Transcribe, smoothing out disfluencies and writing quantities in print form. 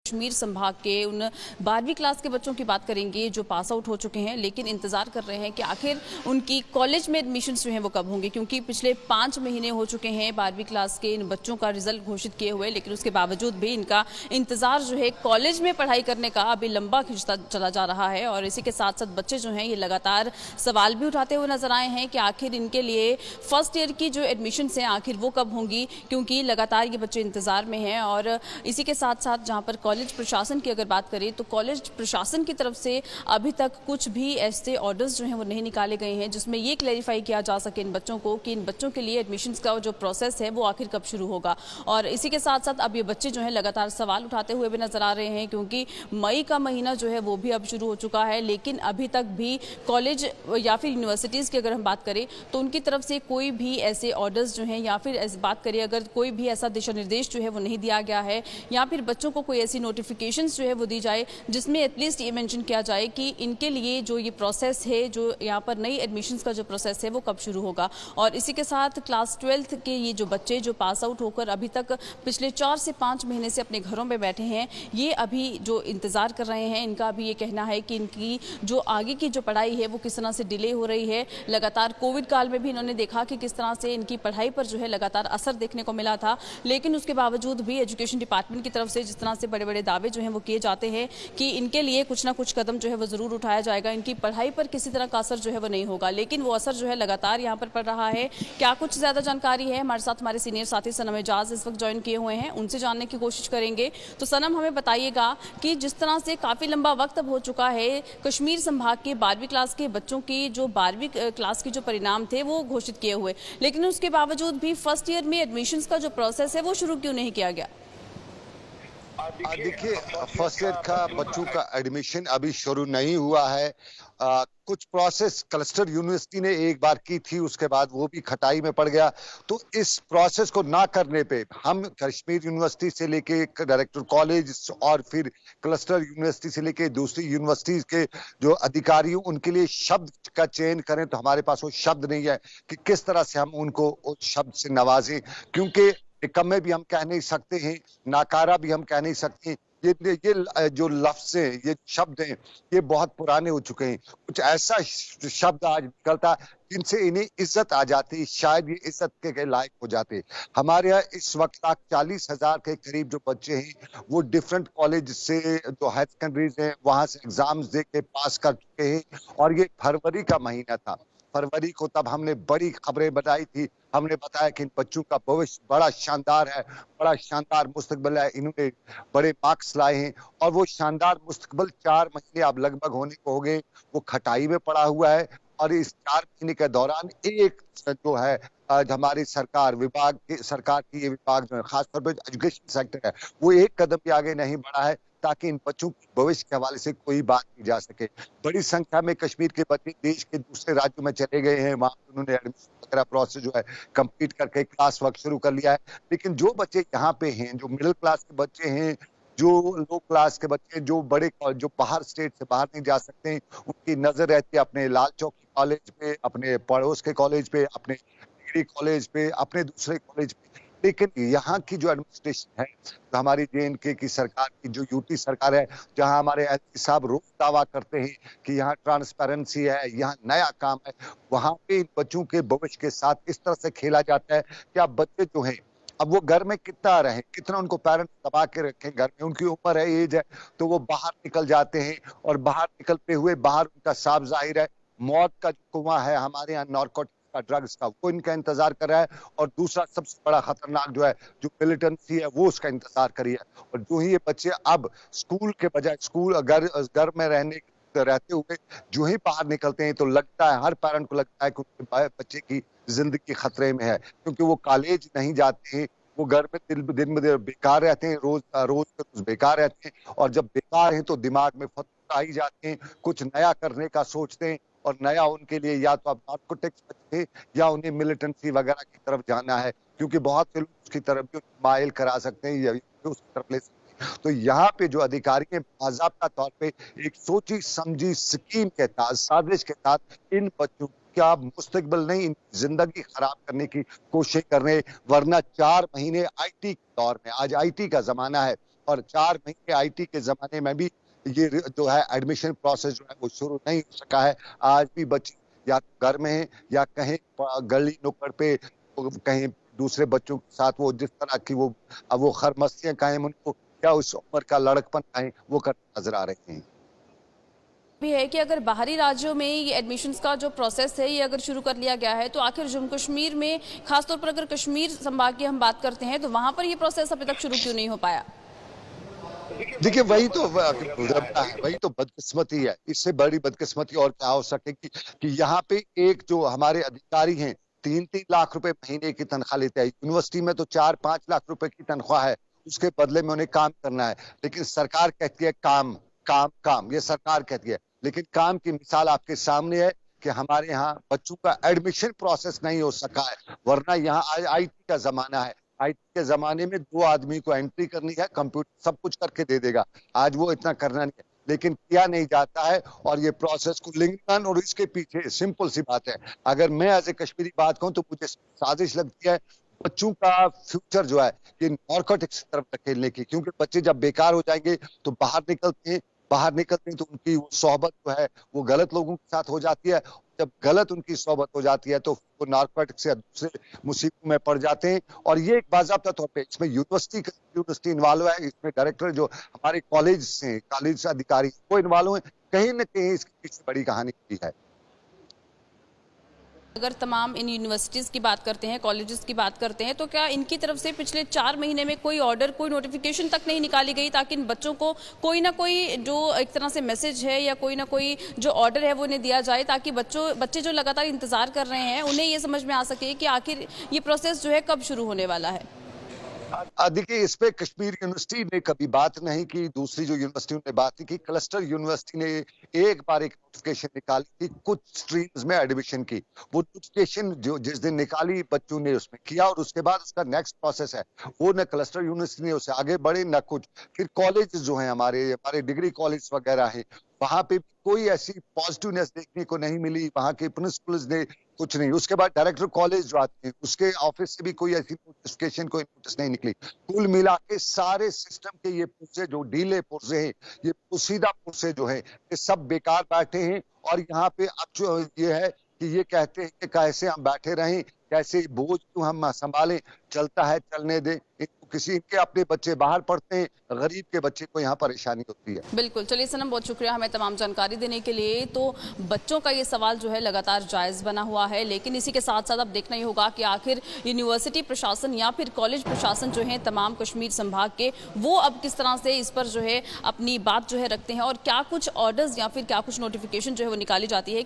कश्मीर संभाग के उन 12वीं क्लास के बच्चों की बात करेंगे जो पास आउट हो चुके हैं, लेकिन इंतजार कर रहे हैं कि आखिर उनकी कॉलेज में एडमिशन्स जो हैं वो कब होंगे, क्योंकि पिछले 5 महीने हो चुके हैं 12वीं क्लास के इन बच्चों का रिजल्ट घोषित किए हुए, लेकिन उसके बावजूद भी इनका इंतजार जो है कॉलेज में पढ़ाई करने का अभी लंबा खिंचता चला जा रहा है। और इसी के साथ साथ बच्चे जो हैं ये लगातार सवाल भी उठाते हुए नजर आए हैं कि आखिर इनके लिए फर्स्ट ईयर की जो एडमिशन्स हैं आखिर वो कब होंगी, क्योंकि लगातार ये बच्चे इंतजार में हैं। और इसी के साथ साथ जहाँ पर कॉलेज प्रशासन की अगर बात करें तो कॉलेज प्रशासन की तरफ से अभी तक कुछ भी ऐसे ऑर्डर्स जो हैं वो नहीं निकाले गए हैं जिसमें ये क्लैरिफाई किया जा सके इन बच्चों को कि इन बच्चों के लिए एडमिशन्स का जो प्रोसेस है वो आखिर कब शुरू होगा। और इसी के साथ साथ अब ये बच्चे जो हैं लगातार सवाल उठाते हुए भी नजर आ रहे हैं, क्योंकि मई का महीना जो है वो भी अब शुरू हो चुका है, लेकिन अभी तक भी कॉलेज या फिर यूनिवर्सिटीज़ की अगर हम बात करें तो उनकी तरफ से कोई भी ऐसे ऑर्डर्स जो हैं या फिर बात करें अगर कोई भी ऐसा दिशा निर्देश जो है वो नहीं दिया गया है, या फिर बच्चों को कोई ऐसी नोटिफिकेशंस जो है वो दी जाए जिसमें एटलीस्ट ये मेंशन किया जाए कि इनके लिए जो ये प्रोसेस है, जो यहाँ पर नई एडमिशन्स का जो प्रोसेस है वो कब शुरू होगा। और इसी के साथ क्लास 12th के ये जो बच्चे जो पास आउट होकर अभी तक पिछले 4 से 5 महीने से अपने घरों में बैठे हैं, ये अभी जो इंतज़ार कर रहे हैं, इनका अभी ये कहना है कि इनकी जो आगे की जो पढ़ाई है वो किस तरह से डिले हो रही है। लगातार कोविड काल में भी इन्होंने देखा कि किस तरह से इनकी पढ़ाई पर जो है लगातार असर देखने को मिला था, लेकिन उसके बावजूद भी एजुकेशन डिपार्टमेंट की तरफ से जिस तरह से बड़े बड़े दावे जो हैं वो किए जाते हैं कि इनके लिए कुछ ना कुछ कदम जो है वो ज़रूर उठाया जाएगा, इनकी पढ़ाई पर किसी तरह का असर जो है वो नहीं होगा, लेकिन वो असर जो है लगातार यहाँ पर पड़ रहा है। क्या कुछ ज़्यादा जानकारी है हमारे साथ हमारे सीनियर साथी सनम एजाज इस वक्त ज्वाइन किए हुए हैं, उनसे जानने की कोशिश करेंगे। तो सनम, हमें बताइएगा कि जिस तरह से काफ़ी लंबा वक्त अब हो चुका है कश्मीर संभाग के 12वीं क्लास के बच्चों की जो 12वीं क्लास के जो परिणाम थे वो घोषित किए हुए, लेकिन उसके बावजूद भी फर्स्ट ईयर में एडमिशन्स का जो प्रोसेस है वो शुरू क्यों नहीं किया गया? देखिए, फर्स्ट ईयर का बच्चों का एडमिशन अभी शुरू नहीं हुआ है। कुछ प्रोसेस क्लस्टर यूनिवर्सिटी ने एक बार की थी, उसके बाद वो भी खटाई में पड़ गया। तो इस प्रोसेस को ना करने पे हम कश्मीर यूनिवर्सिटी से लेके डायरेक्टर कॉलेज और फिर क्लस्टर यूनिवर्सिटी से लेके दूसरी यूनिवर्सिटीज के जो अधिकारी उनके लिए शब्द का चयन करें, तो हमारे पास वो शब्द नहीं है कि किस तरह से हम उनको उस शब्द से नवाजें, क्योंकि निकम्मे भी हम कह नहीं सकते हैं, नाकारा भी हम कह नहीं सकते। ये जो लफ्ज हैं, ये शब्द हैं, ये बहुत पुराने हो चुके हैं। कुछ ऐसा शब्द आज निकलता जिनसे इन्हें इज्जत आ जाती, शायद ये इज्जत के लायक हो जाते। हमारे यहाँ इस वक्त तक 40,000 के करीब जो बच्चे हैं वो डिफरेंट कॉलेज से, जो हायर सेकेंडरीज हैं, वहां से एग्जाम्स दे के पास कर चुके हैं। और ये फरवरी का महीना था, फरवरी को तब हमने बड़ी खबरें बताई थी। हमने बताया कि इन बच्चों का भविष्य बड़ा शानदार है, बड़ा शानदार मुस्तकबिल है, इन्होंने बड़े मार्क्स लाए हैं। और वो शानदार मुस्तकबिल 4 महीने अब लगभग होने को हो गए, वो खटाई में पड़ा हुआ है। और इस 4 महीने के दौरान एक जो है आज हमारी सरकार की ये विभाग जो है, खासतौर पर एजुकेशन सेक्टर है, वो एक कदम भी आगे नहीं बढ़ा है ताकि इन बच्चों के भविष्य के हवाले से कोई बात की जा सके। बड़ी संख्या में कश्मीर के बच्चे देश के दूसरे राज्यों में चले गए हैं, वहां पर उन्होंने एडमिशन वगैरह प्रोसेस जो है कंप्लीट करके क्लास वर्क शुरू कर लिया है। लेकिन जो बच्चे यहाँ पे हैं, जो मिडिल क्लास के बच्चे हैं, जो लो क्लास के बच्चे, जो जो बाहर स्टेट से बाहर नहीं जा सकते हैं, उनकी नजर रहती है अपने लाल चौक कॉलेज पे, अपने पड़ोस के कॉलेज पे, अपने डिग्री कॉलेज पे, अपने दूसरे कॉलेज पे। लेकिन यहाँ की जो एडमिनिस्ट्रेशन है, तो हमारी JNK की सरकार की जो यूटी सरकार है, जहां हमारे एसपी साहब रोज दावा करते हैं कि यहाँ ट्रांसपेरेंसी है, यहाँ नया काम है, वहां पे इन बच्चों के भविष्य के साथ इस तरह से खेला जाता है कि अब बच्चे जो हैं, अब वो घर में कितना रहे, कितना उनको पेरेंट्स दबा के रखें घर में, उनकी उम्र है, एज है, तो वो बाहर निकल जाते हैं। और बाहर निकलते हुए बाहर उनका साफ जाहिर है मौत का जो कुआं है हमारे यहाँ नारकोटिक्स का, ड्रग्स का, वो इनका इंतजार कर रहा है। और दूसरा सबसे बड़ा खतरनाक जो है, जो मिलिटेंसी है, वो उसका इंतजार करी है। और जो ही ये बच्चे अब स्कूल के बजाय घर में रहते हुए जो ही बाहर निकलते हैं, तो लगता है, हर पेरेंट को लगता है कि उनके बच्चे की जिंदगी खतरे में है, क्योंकि वो कॉलेज नहीं जाते हैं, वो घर में दिन ब दिन बेकार रहते हैं, रोज बेकार रहते हैं। और जब बेकार हैं तो दिमाग में फतूर आ ही जाते हैं, कुछ नया करने का सोचते हैं। और नया उनके लिए या तो अब नार्कोटिक्स बचे या उन्हें मिलिटेंसी वगैरह की तरफ जाना है, क्योंकि बहुत से लोग उसकी तरफ भी माइल करा सकते हैं या उसकी तरफ ले सकते हैं। तो यहाँ पे जो अधिकारी हैं, बाज़ाब्ता तौर पे एक सोची समझी स्कीम के तहत, साजिश के तहत इन बच्चों का मुस्तकबिल नहीं, इनकी जिंदगी खराब करने की कोशिश कर रहे हैं। वरना 4 महीने IT के दौर में, आज IT का जमाना है, और 4 महीने आईटी के जमाने में भी ये जो है एडमिशन प्रोसेस जो है वो शुरू नहीं हो सका है। आज भी बच्चे या तो घर में हैं या कहीं गली नुक्कड़ पे कहीं दूसरे बच्चों के साथ वो जिस तरह की वो खरमस्तियां कायम उनको क्या उस उम्र का लड़कपन कायम वो करते नजर आ रहे हैं। भी है कि अगर बाहरी राज्यों में ये एडमिशन्स का जो प्रोसेस है ये अगर शुरू कर लिया गया है तो आखिर जम्मू कश्मीर में खासतौर पर अगर कश्मीर संभाग की हम बात करते हैं तो वहां पर ये प्रोसेस अभी तक शुरू क्यों नहीं हो पाया? देखिए वही तो बदकिस्मती है। इससे बड़ी बदकिस्मती और क्या हो सकेगी कि यहाँ पे एक जो हमारे अधिकारी हैं 3-3 लाख रुपए महीने की तनख्वाह लेते हैं। यूनिवर्सिटी में तो 4-5 लाख रुपए की तनख्वाह है, उसके बदले में उन्हें काम करना है। लेकिन सरकार कहती है काम काम काम, ये सरकार कहती है। लेकिन काम की मिसाल आपके सामने है कि हमारे यहाँ बच्चों का एडमिशन प्रोसेस नहीं हो सका है। वरना यहाँ आईटी का जमाना है। आईटी के जमाने में 2 आदमी को एंट्री करनी है, कंप्यूटर सब कुछ करके दे देगा। आज वो इतना करना नहीं है, लेकिन किया नहीं जाता है। और ये प्रोसेस को लिंगन और इसके पीछे सिंपल सी बात है। अगर मैं एज ए कश्मीरी बात कहूं तो मुझे साजिश लगती है बच्चों का फ्यूचर जो है ये नारकोटिक्स की तरफ धकेलने की। क्योंकि बच्चे जब बेकार हो जाएंगे तो बाहर निकलते हैं तो उनकी वो सोहबत जो है वो गलत लोगों के साथ हो जाती है। जब गलत उनकी सोहबत हो जाती है तो वो नारकोटिक्स से दूसरे मुसीबतों में पड़ जाते हैं। और ये एक बाज़ाब्ता तौर पे इसमें यूनिवर्सिटी इन्वॉल्व है, इसमें डायरेक्टर जो हमारे कॉलेज अधिकारी वो इन्वॉल्व है। कहीं ना कहीं इसके पीछे बड़ी कहानी की है। अगर तमाम इन यूनिवर्सिटीज़ की बात करते हैं, कॉलेजेस की बात करते हैं, तो क्या इनकी तरफ से पिछले 4 महीने में कोई ऑर्डर, कोई नोटिफिकेशन तक नहीं निकाली गई ताकि इन बच्चों को कोई ना कोई जो एक तरह से मैसेज है या कोई ना कोई जो ऑर्डर है वो उन्हें दिया जाए ताकि बच्चे जो लगातार इंतजार कर रहे हैं उन्हें ये समझ में आ सके कि आखिर ये प्रोसेस जो है कब शुरू होने वाला है? देखिए इस पे कश्मीर यूनिवर्सिटी ने कभी बात नहीं की। दूसरी जो यूनिवर्सिटियों ने बात की, क्लस्टर यूनिवर्सिटी ने एक बार एक नोटिफिकेशन निकाली थी कुछ स्ट्रीम्स में एडमिशन की। वो नोटिफिकेशन जो जिस दिन निकाली बच्चों ने उसमें किया और उसके बाद उसका नेक्स्ट प्रोसेस है वो न क्लस्टर यूनिवर्सिटी ने उसे आगे बढ़े न कुछ। फिर कॉलेज जो है हमारे डिग्री कॉलेज वगैरह है वहां पे कोई ऐसी पॉजिटिवनेस देखने को नहीं मिली। वहां के प्रिंसिपल्स ने कुछ नहीं। उसके बाद डायरेक्टर कॉलेज जो आते हैं उसके ऑफिस से भी कोई ऐसी नोटिफिकेशन कोई नोटिस नहीं निकली। कुल मिला के सारे सिस्टम के ये पुर्जे जो ढीले पुर्जे हैं, ये पोशीदा पुर्जे जो है ये सब बेकार बैठे हैं। और यहाँ पे अब जो ये है कि ये कहते हैं कि कैसे हम बैठे रहें, कैसे बोझ क्यों हम संभालें, चलता है चलने दें। किसी के अपने बच्चे बाहर पढ़ते हैं, गरीब के बच्चे को यहाँ परेशानी होती है। बिल्कुल, चलिए सनम, बहुत शुक्रिया हमें तमाम जानकारी देने के लिए। तो बच्चों का ये सवाल जो है लगातार जायज़ बना हुआ है, लेकिन इसी के साथ साथ अब देखना ही होगा कि आखिर यूनिवर्सिटी प्रशासन या फिर कॉलेज प्रशासन जो है तमाम कश्मीर संभाग के, वो अब किस तरह से इस पर जो है अपनी बात जो है रखते हैं और क्या कुछ ऑर्डर्स या फिर क्या कुछ नोटिफिकेशन जो है वो निकाली जाती है।